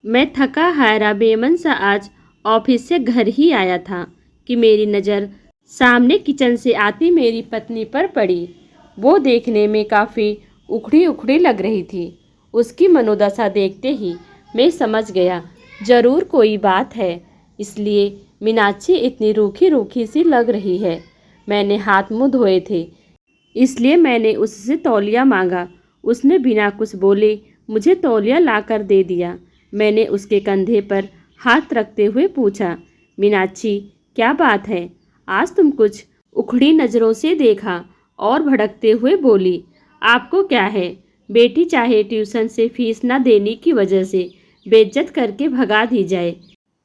मैं थका हारा बेमन सा आज ऑफिस से घर ही आया था कि मेरी नज़र सामने किचन से आती मेरी पत्नी पर पड़ी। वो देखने में काफ़ी उखड़ी उखड़ी लग रही थी। उसकी मनोदशा देखते ही मैं समझ गया ज़रूर कोई बात है, इसलिए मीनाक्षी इतनी रूखी रूखी सी लग रही है। मैंने हाथ मुँह धोए थे, इसलिए मैंने उससे तौलिया मांगा। उसने बिना कुछ बोले मुझे तौलिया लाकर दे दिया। मैंने उसके कंधे पर हाथ रखते हुए पूछा, मीनाक्षी क्या बात है? आज तुम कुछ उखड़ी नज़रों से देखा और भड़कते हुए बोली, आपको क्या है? बेटी चाहे ट्यूशन से फीस ना देने की वजह से बेइज्जत करके भगा दी जाए,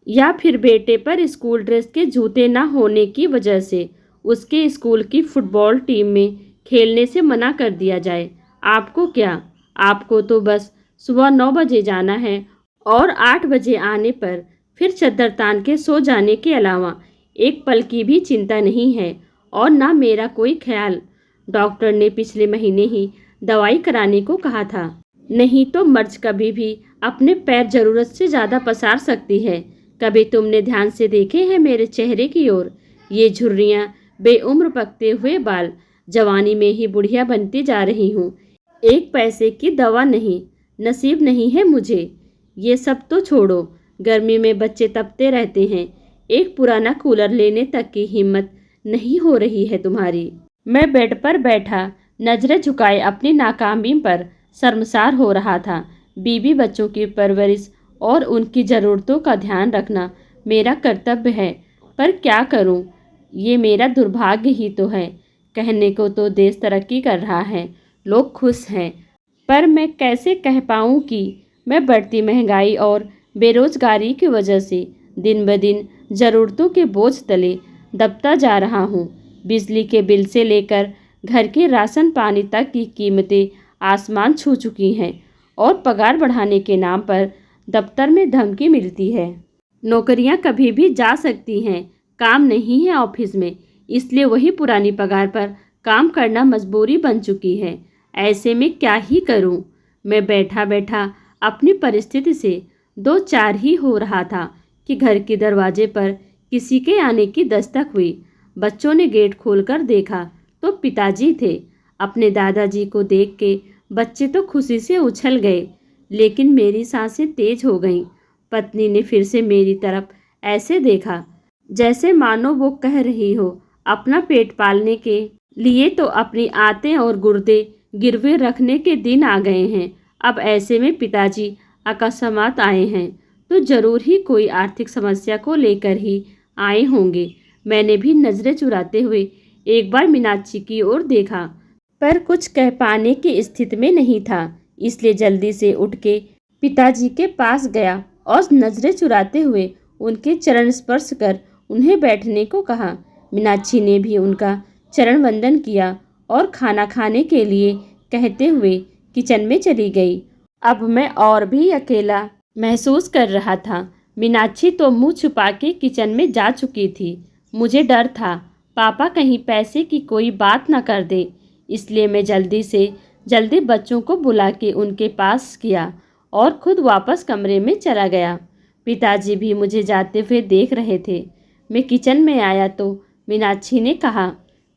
या फिर बेटे पर स्कूल ड्रेस के जूते ना होने की वजह से उसके स्कूल की फुटबॉल टीम में खेलने से मना कर दिया जाए, आपको क्या? आपको तो बस सुबह 9 बजे जाना है और 8 बजे आने पर फिर चद्दर तान के सो जाने के अलावा एक पल की भी चिंता नहीं है, और ना मेरा कोई ख्याल। डॉक्टर ने पिछले महीने ही दवाई कराने को कहा था, नहीं तो मर्ज कभी भी अपने पैर ज़रूरत से ज़्यादा पसार सकती है। कभी तुमने ध्यान से देखे हैं मेरे चेहरे की ओर? ये झुर्रियाँ, बेउम्र पकते हुए बाल, जवानी में ही बुढ़िया बनती जा रही हूँ। एक पैसे की दवा नहीं, नसीब नहीं है मुझे। ये सब तो छोड़ो, गर्मी में बच्चे तपते रहते हैं, एक पुराना कूलर लेने तक की हिम्मत नहीं हो रही है तुम्हारी। मैं बेड पर बैठा नजरें झुकाए अपनी नाकामी पर शर्मसार हो रहा था। बीवी बच्चों की परवरिश और उनकी ज़रूरतों का ध्यान रखना मेरा कर्तव्य है, पर क्या करूं? ये मेरा दुर्भाग्य ही तो है। कहने को तो देश तरक्की कर रहा है, लोग खुश हैं, पर मैं कैसे कह पाऊँ कि मैं बढ़ती महंगाई और बेरोजगारी की वजह से दिन ब दिन ज़रूरतों के बोझ तले दबता जा रहा हूँ। बिजली के बिल से लेकर घर के राशन पानी तक की कीमतें आसमान छू चुकी हैं, और पगार बढ़ाने के नाम पर दफ्तर में धमकी मिलती है। नौकरियां कभी भी जा सकती हैं, काम नहीं है ऑफिस में, इसलिए वही पुरानी पगार पर काम करना मजबूरी बन चुकी है। ऐसे में क्या ही करूं? मैं बैठा बैठा अपनी परिस्थिति से दो चार ही हो रहा था कि घर के दरवाजे पर किसी के आने की दस्तक हुई। बच्चों ने गेट खोलकर देखा तो पिताजी थे। अपने दादाजी को देख के बच्चे तो खुशी से उछल गए, लेकिन मेरी सांसें तेज हो गईं। पत्नी ने फिर से मेरी तरफ ऐसे देखा जैसे मानो वो कह रही हो, अपना पेट पालने के लिए तो अपनी आंतें और गुर्दे गिरवे रखने के दिन आ गए हैं। अब ऐसे में पिताजी अकस्मात आए हैं तो जरूर ही कोई आर्थिक समस्या को लेकर ही आए होंगे। मैंने भी नजरें चुराते हुए एक बार मीनाक्षी की ओर देखा, पर कुछ कह पाने की स्थिति में नहीं था, इसलिए जल्दी से उठ के पिताजी के पास गया और नजरें चुराते हुए उनके चरण स्पर्श कर उन्हें बैठने को कहा। मीनाक्षी ने भी उनका चरण वंदन किया और खाना खाने के लिए कहते हुए किचन में चली गई। अब मैं और भी अकेला महसूस कर रहा था। मीनाक्षी तो मुंह छुपा के किचन में जा चुकी थी। मुझे डर था पापा कहीं पैसे की कोई बात न कर दे, इसलिए मैं जल्दी से जल्दी बच्चों को बुला के उनके पास किया और खुद वापस कमरे में चला गया। पिताजी भी मुझे जाते हुए देख रहे थे। मैं किचन में आया तो मीनाक्षी ने कहा,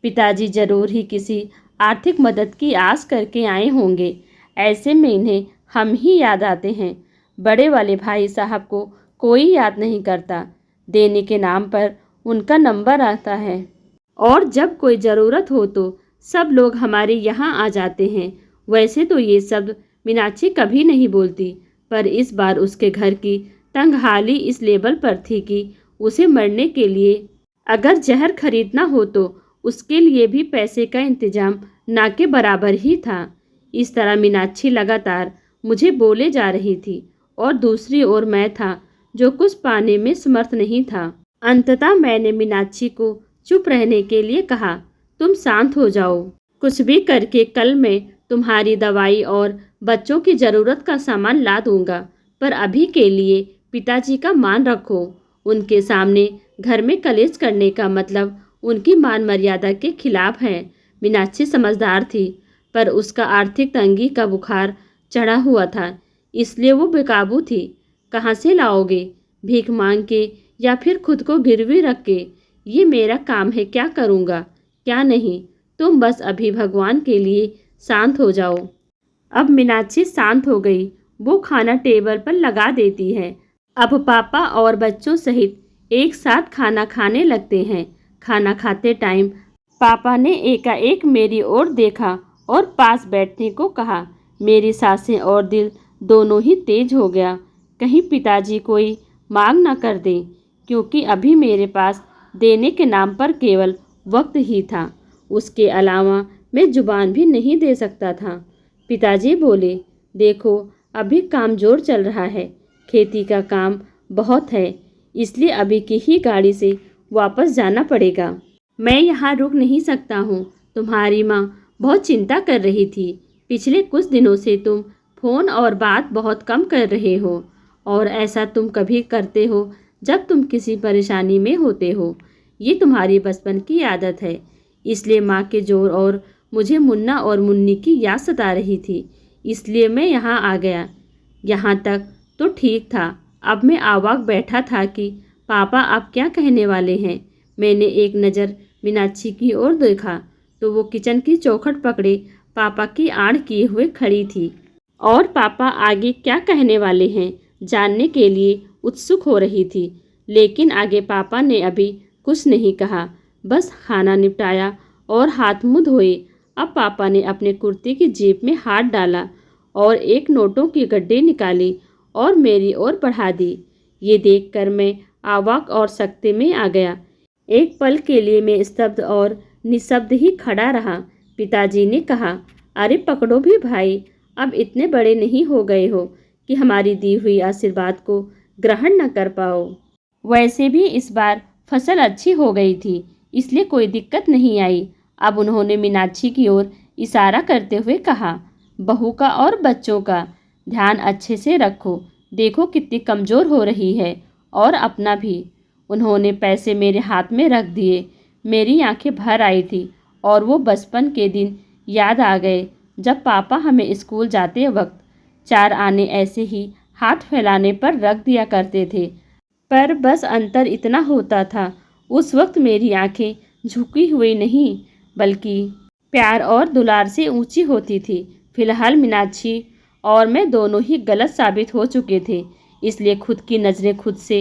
पिताजी जरूर ही किसी आर्थिक मदद की आस करके आए होंगे। ऐसे में इन्हें हम ही याद आते हैं। बड़े वाले भाई साहब को कोई याद नहीं करता, देने के नाम पर उनका नंबर आता है, और जब कोई ज़रूरत हो तो सब लोग हमारे यहाँ आ जाते हैं। वैसे तो ये सब मीनाक्षी कभी नहीं बोलती, पर इस बार उसके घर की तंगहाली इस लेवल पर थी कि उसे मरने के लिए अगर जहर खरीदना हो तो उसके लिए भी पैसे का इंतजाम ना के बराबर ही था। इस तरह मीनाक्षी लगातार मुझे बोले जा रही थी और दूसरी ओर मैं था जो कुछ पाने में समर्थ नहीं था। अंततः मैंने मीनाक्षी को चुप रहने के लिए कहा, तुम शांत हो जाओ, कुछ भी करके कल मैं तुम्हारी दवाई और बच्चों की ज़रूरत का सामान ला दूंगा, पर अभी के लिए पिताजी का मान रखो। उनके सामने घर में कलेश करने का मतलब उनकी मान मर्यादा के खिलाफ है। मीनाक्षी समझदार थी, पर उसका आर्थिक तंगी का बुखार चढ़ा हुआ था, इसलिए वो बेकाबू थी। कहाँ से लाओगे? भीख मांग के या फिर खुद को गिरवी रख के? ये मेरा काम है, क्या करूँगा क्या नहीं। तुम बस अभी भगवान के लिए शांत हो जाओ। अब मीनाक्षी शांत हो गई। वो खाना टेबल पर लगा देती है। अब पापा और बच्चों सहित एक साथ खाना खाने लगते हैं। खाना खाते टाइम पापा ने एकाएक मेरी ओर देखा और पास बैठने को कहा। मेरी सांसें और दिल दोनों ही तेज हो गया। कहीं पिताजी कोई मांग न कर दें, क्योंकि अभी मेरे पास देने के नाम पर केवल वक्त ही था। उसके अलावा मैं जुबान भी नहीं दे सकता था। पिताजी बोले, देखो अभी काम जोर चल रहा है, खेती का काम बहुत है, इसलिए अभी की ही गाड़ी से वापस जाना पड़ेगा। मैं यहाँ रुक नहीं सकता हूँ। तुम्हारी माँ बहुत चिंता कर रही थी। पिछले कुछ दिनों से तुम फ़ोन और बात बहुत कम कर रहे हो, और ऐसा तुम कभी करते हो जब तुम किसी परेशानी में होते हो। ये तुम्हारी बचपन की आदत है। इसलिए माँ के जोर और मुझे मुन्ना और मुन्नी की याद सता रही थी, इसलिए मैं यहाँ आ गया। यहाँ तक तो ठीक था। अब मैं अवाक बैठा था कि पापा अब क्या कहने वाले हैं। मैंने एक नज़र मीनाक्षी की ओर देखा तो वो किचन की चौखट पकड़े पापा की आड़ किए हुए खड़ी थी, और पापा आगे क्या कहने वाले हैं जानने के लिए उत्सुक हो रही थी। लेकिन आगे पापा ने अभी कुछ नहीं कहा, बस खाना निपटाया और हाथ मुंह धोए। अब पापा ने अपने कुर्ते की जेब में हाथ डाला और एक नोटों की गड्ढे निकाली और मेरी ओर बढ़ा दी। ये देखकर मैं अवाक और सकते में आ गया। एक पल के लिए मैं स्तब्ध और निशब्द ही खड़ा रहा। पिताजी ने कहा, अरे पकड़ो भी भाई, अब इतने बड़े नहीं हो गए हो कि हमारी दी हुई आशीर्वाद को ग्रहण न कर पाओ। वैसे भी इस बार फसल अच्छी हो गई थी, इसलिए कोई दिक्कत नहीं आई। अब उन्होंने मीनाक्षी की ओर इशारा करते हुए कहा, बहू का और बच्चों का ध्यान अच्छे से रखो, देखो कितनी कमज़ोर हो रही है, और अपना भी। उन्होंने पैसे मेरे हाथ में रख दिए। मेरी आंखें भर आई थी और वो बचपन के दिन याद आ गए जब पापा हमें स्कूल जाते वक्त 4 आने ऐसे ही हाथ फैलाने पर रख दिया करते थे। पर बस अंतर इतना होता था, उस वक्त मेरी आंखें झुकी हुई नहीं बल्कि प्यार और दुलार से ऊंची होती थी। फिलहाल मीनाक्षी और मैं दोनों ही गलत साबित हो चुके थे, इसलिए खुद की नज़रें खुद से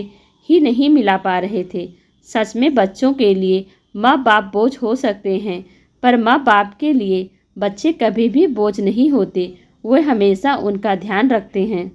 ही नहीं मिला पा रहे थे। सच में बच्चों के लिए माँ बाप बोझ हो सकते हैं, पर माँ बाप के लिए बच्चे कभी भी बोझ नहीं होते। वे हमेशा उनका ध्यान रखते हैं।